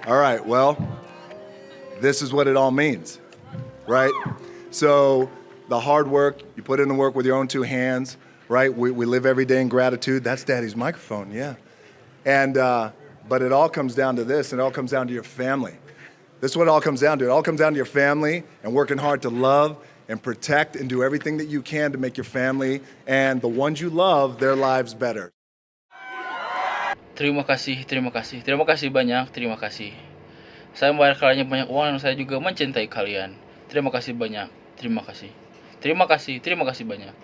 All right, well, this is what it all means, right? So the hard work, you put in the work with your own two hands, right? We live every day in gratitude. That's Daddy's microphone, yeah. And, but it all comes down to this, and it all comes down to your family. This is what it all comes down to. It all comes down to your family and working hard to love and protect and do everything that you can to make your family and the ones you love, their lives better. Terima kasih, terima kasih, terima kasih banyak, terima kasih. Saya membayar kalian banyak uang dan saya juga mencintai kalian. Terima kasih banyak, terima kasih. Terima kasih, terima kasih banyak.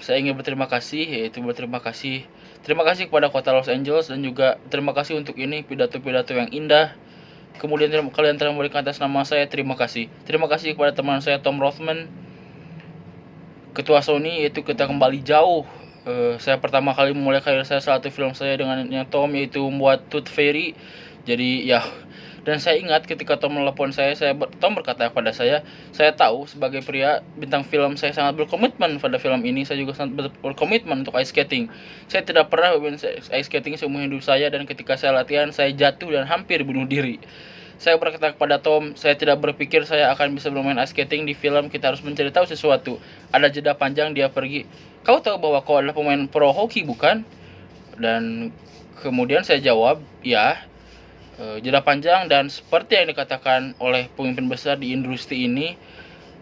Saya ingin berterima kasih, yaitu berterima kasih. Terima kasih kepada kota Los Angeles dan juga terima kasih untuk ini pidato-pidato yang indah. Kemudian kalian telah memberikan atas nama saya, terima kasih. Terima kasih kepada teman saya Tom Rothman, ketua Sony, yaitu kita kembali jauh. Saya pertama kali memulai karir saya salah satu film saya dengan yang Tom, yaitu membuat Tooth Fairy. Jadi ya, dan saya ingat ketika Tom menelepon saya Tom berkata kepada saya tahu sebagai pria bintang film saya sangat berkomitmen pada film ini. Saya juga sangat berkomitmen untuk ice skating. Saya tidak pernah bermain ice skating seumur hidup saya, dan ketika saya latihan saya jatuh dan hampir bunuh diri. Saya berkata kepada Tom, saya tidak berpikir saya akan bisa bermain ice skating di film. Kita harus mencari tahu sesuatu. Ada jeda panjang, dia pergi. Kau tahu bahwa kau adalah pemain pro hoki, bukan? Dan kemudian saya jawab, ya. Jeda panjang, dan seperti yang dikatakan oleh pemimpin besar di industri ini,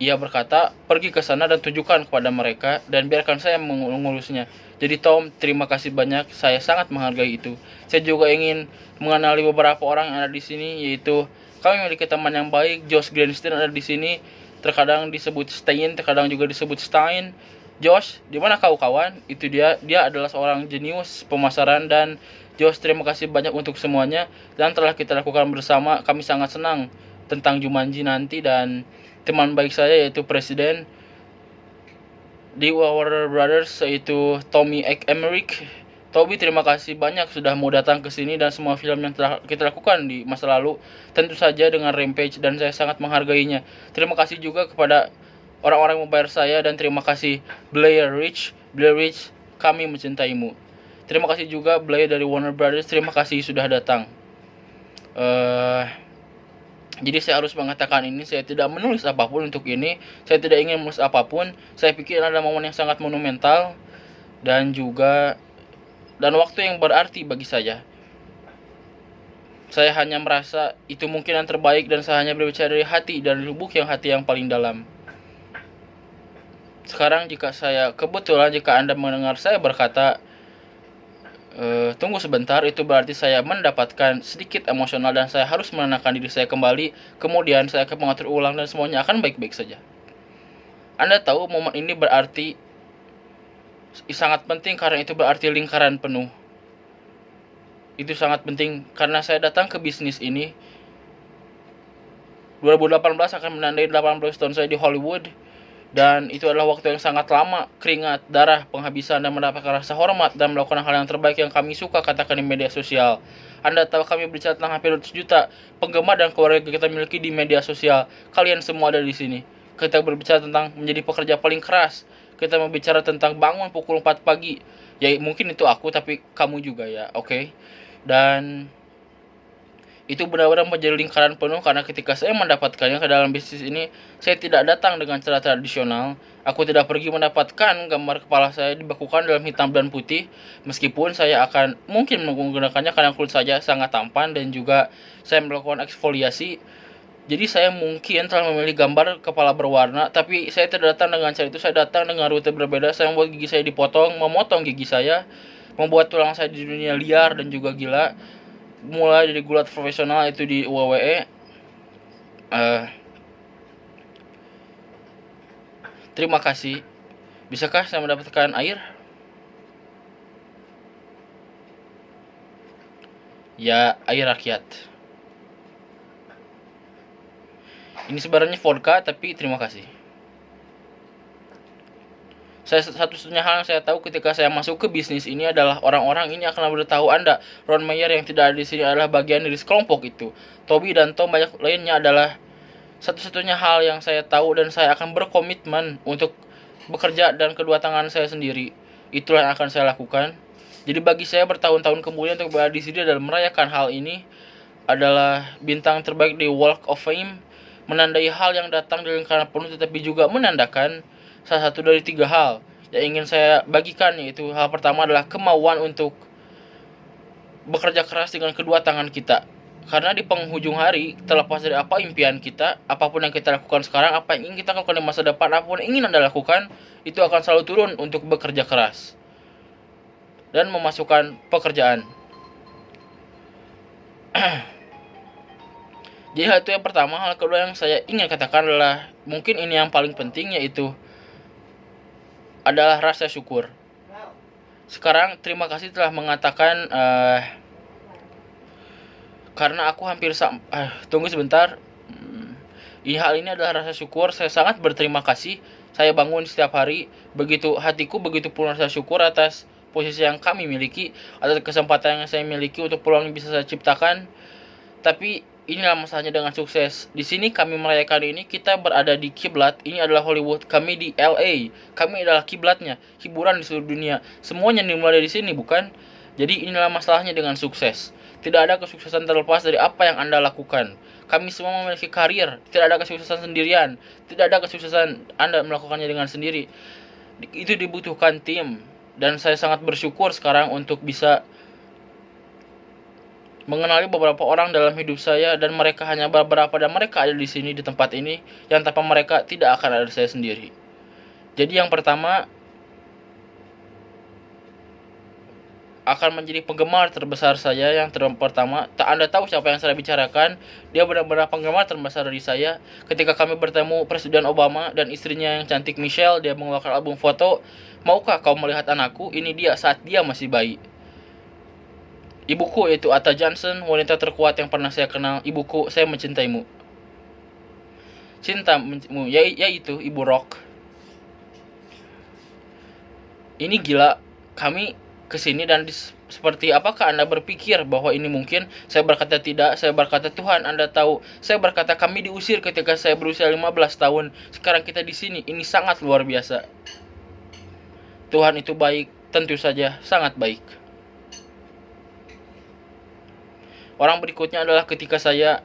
ia berkata, pergi ke sana dan tunjukkan kepada mereka dan biarkan saya mengurusnya. Jadi Tom, terima kasih banyak, saya sangat menghargai itu. Saya juga ingin mengenali beberapa orang yang ada di sini, yaitu kami memiliki teman yang baik, Josh Greenstein ada di sini, terkadang disebut Stein, terkadang juga disebut Stein. Josh, di mana kau kawan? Itu dia adalah seorang jenius pemasaran. Dan Josh, terima kasih banyak untuk semuanya dan telah kita lakukan bersama. Kami sangat senang tentang Jumanji nanti. Dan teman baik saya yaitu presiden di Warner Brothers, yaitu Tommy Emmerich. Toby, terima kasih banyak sudah mau datang ke sini dan semua film yang telah kita lakukan di masa lalu, tentu saja dengan Rampage, dan saya sangat menghargainya. Terima kasih juga kepada orang-orang yang membayar saya, dan terima kasih Blair Rich, kami mencintaimu. Terima kasih juga Blair dari Warner Brothers, terima kasih sudah datang. Jadi saya harus mengatakan ini, saya tidak menulis apapun untuk ini, saya tidak ingin menulis apapun. Saya pikir adalah momen yang sangat monumental dan waktu yang berarti bagi saya. Saya hanya merasa itu mungkin yang terbaik, dan saya hanya berbicara dari hati, dari lubuk hati yang paling dalam. Sekarang jika Anda mendengar saya berkata, tunggu sebentar, itu berarti saya mendapatkan sedikit emosional dan saya harus menenangkan diri saya kembali. Kemudian saya akan mengatur ulang dan semuanya akan baik-baik saja. Anda tahu momen ini berarti sangat penting karena itu berarti lingkaran penuh. Itu sangat penting karena saya datang ke bisnis ini. 2018 akan menandai 18 tahun saya di Hollywood. Dan itu adalah waktu yang sangat lama, keringat, darah, penghabisan, dan mendapatkan rasa hormat dan melakukan hal yang terbaik yang kami suka katakan di media sosial. Anda tahu kami berbicara tentang hampir 200 juta penggemar dan keluarga kita miliki di media sosial. Kalian semua ada di sini. Kita berbicara tentang menjadi pekerja paling keras. Kita berbicara tentang bangun pukul 4 pagi. Ya mungkin itu aku, tapi kamu juga ya, oke? Dan itu benar-benar menjadi lingkaran penuh karena ketika saya mendapatkannya ke dalam bisnis ini, saya tidak datang dengan cara tradisional. Aku tidak pergi mendapatkan gambar kepala saya dibekukan dalam hitam dan putih, meskipun saya akan mungkin menggunakannya karena kulit saja sangat tampan dan juga saya melakukan eksfoliasi. Jadi saya mungkin telah memilih gambar kepala berwarna, tapi saya tidak datang dengan cara itu. Saya datang dengan rute berbeda. Saya membuat gigi saya dipotong, memotong gigi saya, membuat tulang saya di dunia liar dan juga gila. Mulai dari gulat profesional itu di WWE. Terima kasih. Bisakah saya mendapatkan air? Ya, air rakyat. Ini sebenarnya vodka, tapi terima kasih. Satu-satunya hal yang saya tahu ketika saya masuk ke bisnis ini adalah orang-orang ini akan memberitahu Anda. Ron Meyer yang tidak ada di sini adalah bagian dari kelompok itu. Toby dan Tom banyak lainnya adalah satu-satunya hal yang saya tahu, dan saya akan berkomitmen untuk bekerja dan kedua tangan saya sendiri. Itulah yang akan saya lakukan. Jadi bagi saya bertahun-tahun kemudian untuk berada di sini dan merayakan hal ini, adalah bintang terbaik di Walk of Fame, menandai hal yang datang dengan karena penuh, tetapi juga menandakan salah satu dari 3 hal yang ingin saya bagikan, yaitu hal pertama adalah kemauan untuk bekerja keras dengan kedua tangan kita. Karena di penghujung hari, terlepas dari apa impian kita, apapun yang kita lakukan sekarang, apa yang ingin kita lakukan di masa depan, apapun yang ingin Anda lakukan, itu akan selalu turun untuk bekerja keras dan memasukkan pekerjaan. Jadi hal itu yang pertama. Hal kedua yang saya ingin katakan adalah, mungkin ini yang paling penting, yaitu adalah rasa syukur. Sekarang terima kasih telah mengatakan karena aku hampir tunggu sebentar. Hal ini adalah rasa syukur. Saya sangat berterima kasih. Saya bangun setiap hari hatiku begitu penuh rasa syukur atas posisi yang kami miliki, atas kesempatan yang saya miliki untuk peluang yang bisa saya ciptakan. Tapi inilah masalahnya dengan sukses. Di sini kami merayakan ini, kita berada di kiblat. Ini adalah Hollywood, kami di LA. Kami adalah kiblatnya, hiburan di seluruh dunia. Semuanya dimulai dari sini, bukan? Jadi inilah masalahnya dengan sukses. Tidak ada kesuksesan terlepas dari apa yang Anda lakukan. Kami semua memiliki karir. Tidak ada kesuksesan sendirian. Tidak ada kesuksesan Anda melakukannya dengan sendiri. Itu dibutuhkan tim. Dan saya sangat bersyukur sekarang untuk bisa mengenali beberapa orang dalam hidup saya, dan mereka hanya beberapa, dan mereka ada di sini, di tempat ini, yang tanpa mereka tidak akan ada saya sendiri. Jadi yang pertama, akan menjadi penggemar terbesar saya. Yang pertama, Anda tahu siapa yang saya bicarakan. Dia benar-benar penggemar terbesar dari saya. Ketika kami bertemu Presiden Obama dan istrinya yang cantik Michelle, dia mengeluarkan album foto, "Maukah kau melihat anakku? Ini dia saat dia masih bayi." Ibuku yaitu Ata Johnson, wanita terkuat yang pernah saya kenal. Ibuku, saya mencintaimu. Cintamu, yaitu Ibu Rock. Ini gila. Kami kesini dan seperti apakah Anda berpikir bahwa ini mungkin? Saya berkata tidak. Saya berkata, Tuhan, Anda tahu. Saya berkata, kami diusir ketika saya berusia 15 tahun. Sekarang kita di sini. Ini sangat luar biasa. Tuhan itu baik, tentu saja sangat baik. Orang berikutnya adalah ketika saya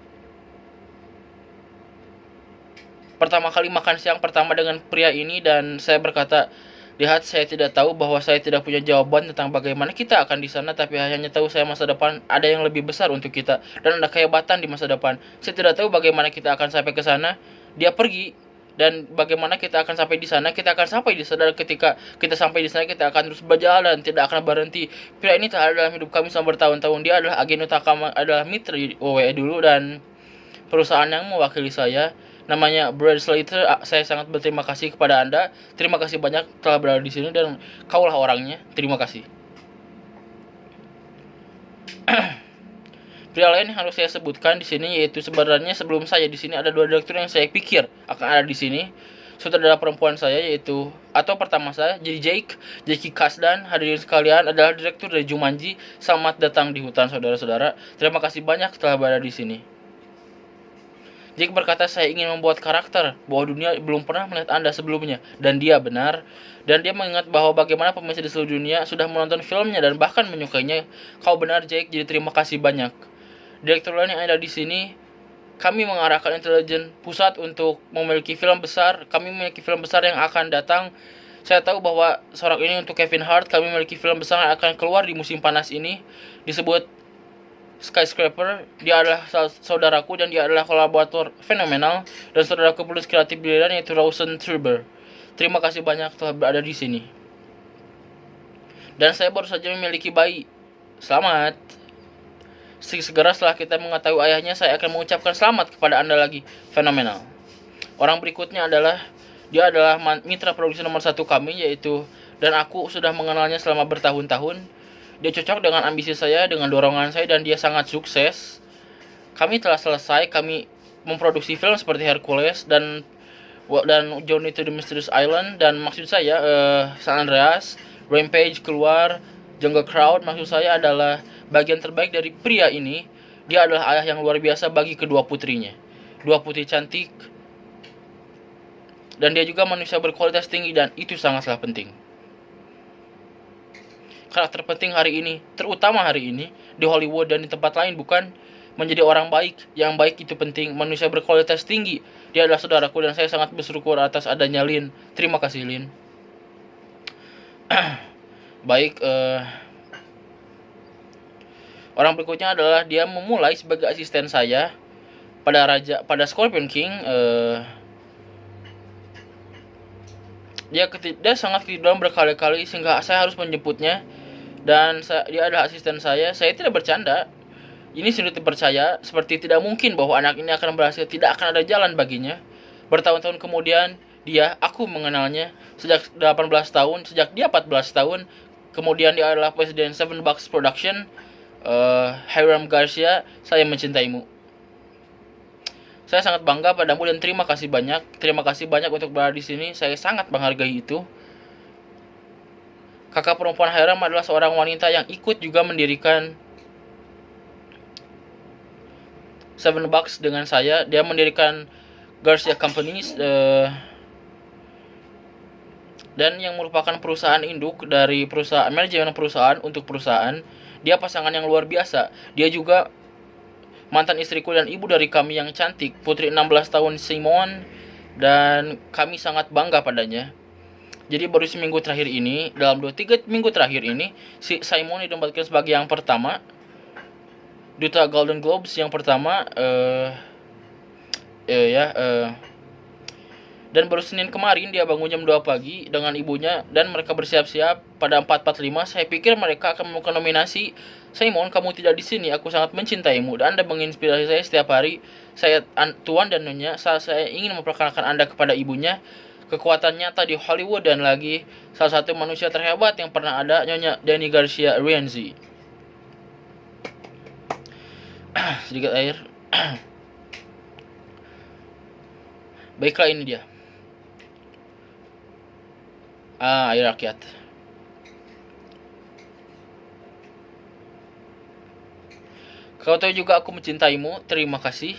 pertama kali makan siang pertama dengan pria ini, dan saya berkata, lihat, saya tidak tahu bahwa saya tidak punya jawaban tentang bagaimana kita akan di sana, tapi hanya tahu saya masa depan ada yang lebih besar untuk kita, dan ada kehebatan di masa depan. Saya tidak tahu bagaimana kita akan sampai ke sana. Dia pergi, dan bagaimana kita akan sampai di sana, kita akan sampai di sana. Ketika kita sampai di sana, kita akan terus berjalan, tidak akan berhenti. Pria ini telah ada dalam hidup kami selama bertahun-tahun. Dia adalah agen utama, adalah mitra di OWE dulu, dan perusahaan yang mewakili saya namanya Brad Slater. Saya sangat berterima kasih kepada Anda. Terima kasih banyak telah berada di sini, dan kaulah orangnya. Terima kasih. Pria lain yang harus saya sebutkan di sini, yaitu sebenarnya sebelum saya di sini ada 2 direktur yang saya pikir akan ada di sini. Sutradara perempuan saya, yaitu, atau pertama saya, jadi Jackie Kasdan. Hadirin sekalian, adalah direktur dari Jumanji. Selamat datang di hutan, saudara-saudara. Terima kasih banyak telah berada di sini. Jake berkata, saya ingin membuat karakter bahwa dunia belum pernah melihat Anda sebelumnya. Dan dia benar. Dan dia mengingat bahwa bagaimana pemirsa di seluruh dunia sudah menonton filmnya dan bahkan menyukainya. Kau benar, Jake, jadi terima kasih banyak. Direktur lain yang ada di sini, kami mengarahkan intelijen pusat untuk memiliki film besar. Kami memiliki film besar yang akan datang. Saya tahu bahwa sorak ini untuk Kevin Hart. Kami memiliki film besar yang akan keluar di musim panas ini. Disebut Skyscraper. Dia adalah saudaraku dan dia adalah kolaborator fenomenal. Dan saudaraku penulis kreatif biliran, yaitu Rawson Truber. Terima kasih banyak telah berada di sini. Dan saya baru saja memiliki bayi. Selamat. Segera setelah kita mengetahui ayahnya, saya akan mengucapkan selamat kepada Anda lagi. Fenomenal. Orang berikutnya adalah, dia adalah mitra produksi nomor 1 kami, yaitu, dan aku sudah mengenalnya selama bertahun-tahun. Dia cocok dengan ambisi saya, dengan dorongan saya, dan dia sangat sukses. Kami telah selesai, kami memproduksi film seperti Hercules dan Journey to the Mysterious Island, dan maksud saya San Andreas, Rampage keluar, Jungle Crowd. Maksud saya adalah bagian terbaik dari pria ini. Dia adalah ayah yang luar biasa bagi kedua putrinya. 2 putri cantik. Dan dia juga manusia berkualitas tinggi, dan itu sangatlah penting. Karakter penting hari ini, terutama hari ini, di Hollywood dan di tempat lain, bukan? menjadi orang baik. Yang baik itu penting, manusia berkualitas tinggi. Dia adalah saudaraku dan saya sangat bersyukur atas adanya Lin. Terima kasih Lin. Baik, orang berikutnya adalah dia memulai sebagai asisten saya pada Scorpion King. Dia sangat ketiduran berkali-kali sehingga saya harus menjemputnya, dan dia adalah asisten saya. Saya tidak bercanda. Ini sulit dipercaya, seperti tidak mungkin bahwa anak ini akan berhasil, tidak akan ada jalan baginya. Bertahun-tahun kemudian, aku mengenalnya sejak 18 tahun, sejak dia 14 tahun. Kemudian dia adalah presiden Seven Bucks Production. Hiram Garcia, saya mencintaimu. Saya sangat bangga padamu dan terima kasih banyak. Terima kasih banyak untuk berada di sini. Saya sangat menghargai itu. Kakak perempuan Hiram adalah seorang wanita yang ikut juga mendirikan Seven Bucks dengan saya. Dia mendirikan Garcia Companies, dan yang merupakan perusahaan induk dari manajemen perusahaan untuk perusahaan. Dia pasangan yang luar biasa. Dia juga mantan istriku dan ibu dari kami yang cantik, putri 16 tahun Simon, dan kami sangat bangga padanya. Jadi baru seminggu terakhir ini, dalam 2-3 minggu terakhir ini, si Simon ditempatkan sebagai yang pertama, duta Golden Globes yang pertama, dan baru Senin kemarin dia bangun jam 2 pagi dengan ibunya dan mereka bersiap-siap pada 4:45. Saya pikir mereka akan menemukan nominasi. Simon, kamu tidak di sini. Aku sangat mencintaimu dan Anda menginspirasi saya setiap hari. Tuan dan Nyonya, saya ingin memperkenalkan Anda kepada ibunya. Kekuatan nyata di Hollywood dan lagi salah satu manusia terhebat yang pernah ada, Nyonya Danny Garcia Rienzi. Sedikit air. Baiklah, ini dia. Air rakyat. Kau tahu juga aku mencintaimu. Terima kasih.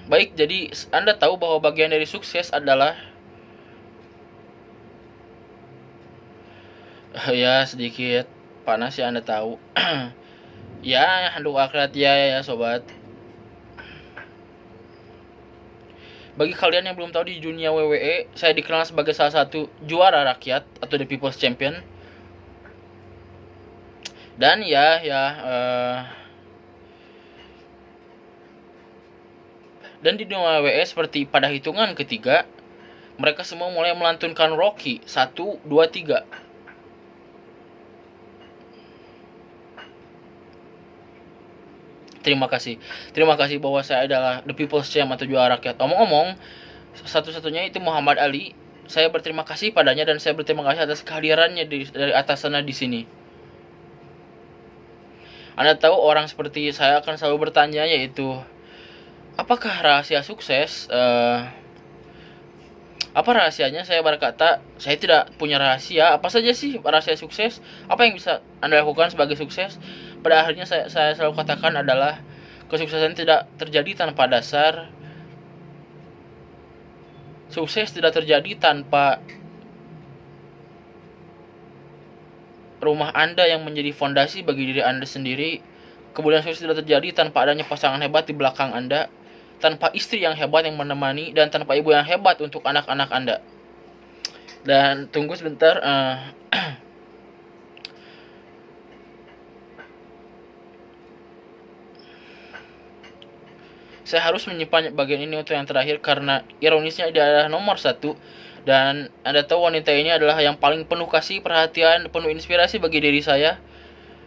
Baik, jadi Anda tahu bahwa bagian dari sukses adalah ya sedikit panas ya, Anda tahu. Ya, handuk akhirat ya sobat. Bagi kalian yang belum tahu, di dunia WWE saya dikenal sebagai salah satu juara rakyat atau The People's Champion. Dan dan di dunia WWE seperti pada hitungan ketiga, mereka semua mulai melantunkan Rocky 1, 2, 3. Terima kasih bahwa saya adalah The People's Champ atau juara rakyat. Omong-omong, satu-satunya itu Muhammad Ali. Saya berterima kasih padanya dan saya berterima kasih atas kehadirannya dari atas sana di sini. Anda tahu, orang seperti saya akan selalu bertanya, yaitu apakah rahasia sukses? Apa rahasianya? Saya berkata, saya tidak punya rahasia. Apa saja sih rahasia sukses? Apa yang bisa Anda lakukan sebagai sukses? Pada akhirnya saya selalu katakan adalah kesuksesan tidak terjadi tanpa dasar. Sukses tidak terjadi tanpa rumah Anda yang menjadi fondasi bagi diri Anda sendiri. Kemudian sukses tidak terjadi tanpa adanya pasangan hebat di belakang Anda, tanpa istri yang hebat yang menemani, dan tanpa ibu yang hebat untuk anak-anak Anda. Dan tunggu sebentar. Saya harus menyimpan bagian ini untuk yang terakhir karena ironisnya dia adalah nomor 1. Dan Anda tahu, wanita ini adalah yang paling penuh kasih, perhatian, penuh inspirasi bagi diri saya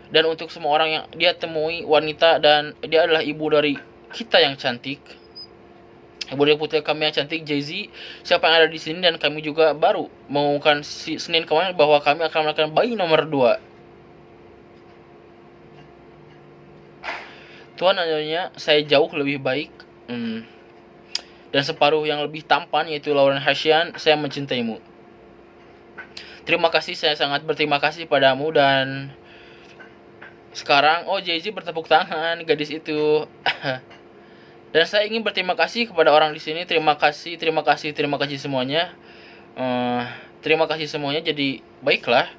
dan untuk semua orang yang dia temui, wanita, dan dia adalah ibu dari kita yang cantik, ibu dari putri kami yang cantik, Jay-Z. Siapa yang ada di sini, dan kami juga baru mengumumkan Senin kemarin bahwa kami akan melakukan bayi nomor 2. Tuhan adanya saya jauh lebih baik, dan separuh yang lebih tampan, yaitu Lauren Hashian. Saya mencintaimu. Terima kasih, saya sangat berterima kasih padamu. Dan sekarang, Jay-Z bertepuk tangan, gadis itu. Dan saya ingin berterima kasih kepada orang di sini. Terima kasih semuanya. Terima kasih semuanya. Jadi baiklah.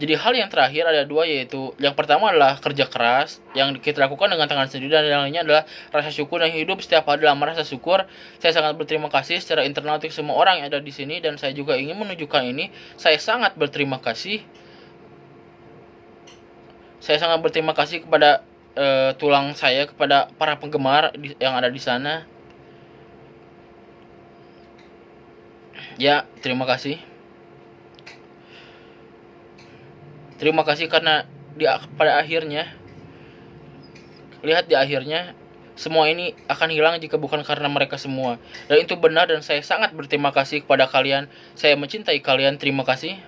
Jadi hal yang terakhir ada dua, yaitu yang pertama adalah kerja keras yang kita lakukan dengan tangan sendiri, dan yang lainnya adalah rasa syukur, dan hidup setiap hari dalam rasa syukur. Saya sangat berterima kasih secara internal untuk semua orang yang ada di sini, dan saya juga ingin menunjukkan ini. Saya sangat berterima kasih. Saya sangat berterima kasih kepada tulang saya, kepada para penggemar yang ada di sana. Ya, terima kasih. Terima kasih karena pada akhirnya, lihat di akhirnya, semua ini akan hilang jika bukan karena mereka semua. Dan itu benar, dan saya sangat berterima kasih kepada kalian. Saya mencintai kalian, terima kasih.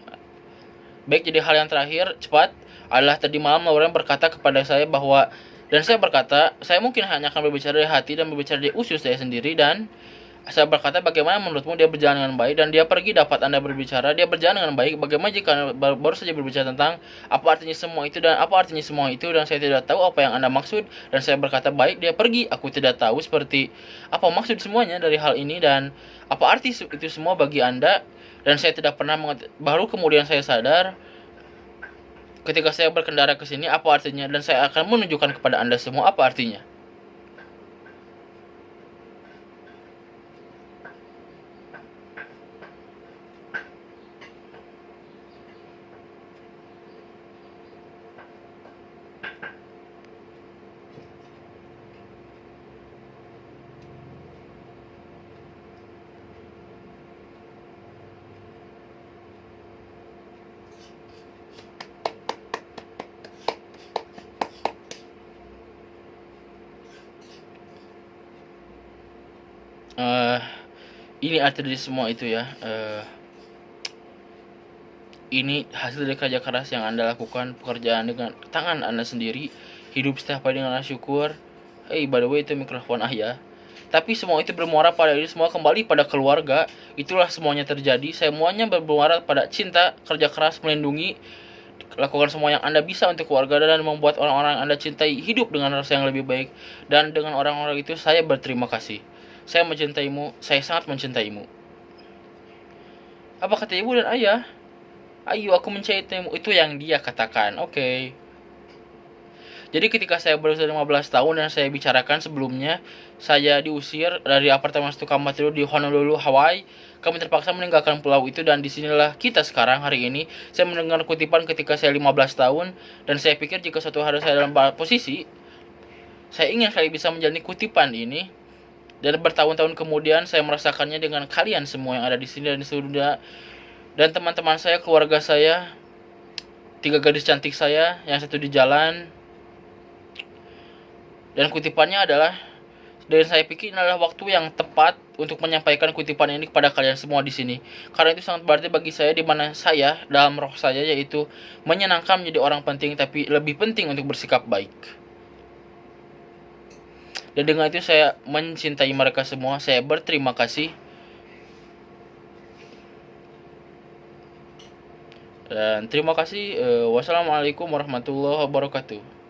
Baik, jadi hal yang terakhir, cepat, adalah tadi malam Lauren berkata kepada saya bahwa, dan saya berkata, saya mungkin hanya akan berbicara dari hati dan berbicara dari usus saya sendiri, dan saya berkata, bagaimana menurutmu dia berjalan dengan baik, dan dia pergi dapat Anda berbicara, dia berjalan dengan baik, bagaimana jika baru saja berbicara tentang apa artinya semua itu, dan apa artinya semua itu, dan saya tidak tahu apa yang Anda maksud, dan saya berkata, baik, dia pergi, aku tidak tahu seperti apa maksud semuanya dari hal ini, dan apa arti itu semua bagi Anda, dan saya tidak pernah baru kemudian saya sadar, ketika saya berkendara ke sini, apa artinya, dan saya akan menunjukkan kepada Anda semua apa artinya. Ini arti dari semua itu ya. Ini hasil dari kerja keras yang Anda lakukan, pekerjaan dengan tangan Anda sendiri, hidup setiap hari dengan syukur. Hey, by the way, itu mikrofon Ayah. Tapi semua itu bermuara pada ini semua kembali pada keluarga. Itulah semuanya terjadi. Semuanya bermuara pada cinta, kerja keras, melindungi, lakukan semua yang Anda bisa untuk keluarga, dan membuat orang-orang Anda cintai hidup dengan rasa yang lebih baik. Dan dengan orang-orang itu saya berterima kasih. Saya mencintaimu, saya sangat mencintaimu. Apa kata ibu dan ayah? Ayo, aku mencintaimu. Itu yang dia katakan. Oke. Jadi ketika saya berusia 15 tahun dan saya bicarakan sebelumnya, saya diusir dari apartemen satu kamar tidur di Honolulu, Hawaii. Kami terpaksa meninggalkan pulau itu, dan disinilah kita sekarang hari ini. Saya mendengar kutipan ketika saya 15 tahun, dan saya pikir jika suatu hari saya dalam posisi, saya ingin sekali bisa menjalani kutipan ini. Dan bertahun-tahun kemudian saya merasakannya dengan kalian semua yang ada di sini dan di seluruh dunia. Dan teman-teman saya, keluarga saya, 3 gadis cantik saya, yang satu di jalan. Dan kutipannya adalah, dan saya pikir ini adalah waktu yang tepat untuk menyampaikan kutipan ini kepada kalian semua di sini. Karena itu sangat berarti bagi saya, di mana saya, dalam roh saya, yaitu menyenangkan menjadi orang penting, tapi lebih penting untuk bersikap baik. Dan dengan itu saya mencintai mereka semua. Saya berterima kasih. Dan terima kasih. Wassalamualaikum warahmatullahi wabarakatuh.